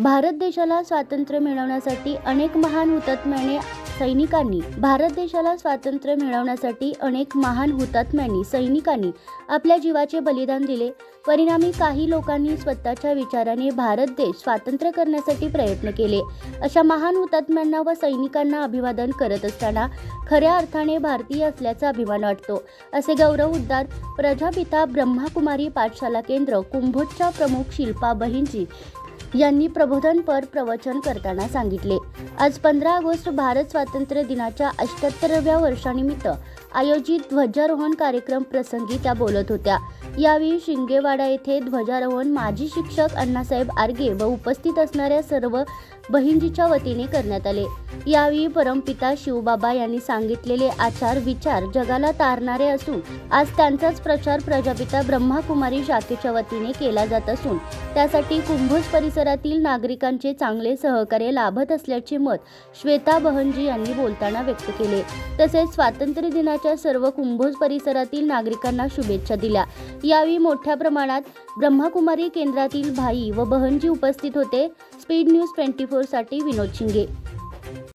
भारत देशाला स्वातंत्र्य मिळवण्यासाठी अनेक महान हुतात्म्यांनी सैनिकांनी आपल्या जीवाचे बलिदान दिले। परिणामी काही लोकांनी स्वतःच्या विचाराने भारत देश स्वातंत्र्य करण्यासाठी प्रयत्न केले। अशा महान हुतात्म्यांना व सैनिकांना अभिवादन करत असताना खऱ्या अर्थाने भारतीय असल्याचा अभिमान वाटतो, असे गौरव उद्गार प्रजापिता ब्रह्माकुमारी पाठशाला केंद्र कुंभोजच्या प्रमुख शिल्पा बहिंजी यांनी प्रबोधनपर प्रवचन करताना सांगितले। आज 15 ऑगस्ट भारत स्वातंत्र्य दिनाच्या 78व्या वर्षानिमित्त आयोजित ध्वजारोहण कार्यक्रम प्रसंगी त्या बोलत होत्या। यावेळी शिंगेवाडा येथे ध्वजारोहण माजी शिक्षक अण्णासाहेब आर्गे व उपस्थित असणाऱ्या सर्व बहिंजीच्या वतीने करण्यात आले। यावेळी परमपिता शिवबाबा यांनी सांगितलेले आचार विचार जगाला तारणारे असून आज त्यांचाच प्रचार प्रजापिता ब्रह्माकुमारी शाखेच्या वतीने केला जात असून त्यासाठी कुंभोज परिसरातील नागरिकांचे चांगले सहकार्य लाभत असल्याचे मत श्वेता बहनजी यांनी बोलताना व्यक्त केले। तसेच स्वातंत्र्य दिनाच्या सर्व कुंभोज परिसरातील नागरिकांना शुभेच्छा दिल्या। यावेळी मोठ्या प्रमाणात ब्रह्माकुमारी केंद्रातील भाई व बहनजी उपस्थित होते। स्पीड न्यूज 24 साठी विनोद शिंगे।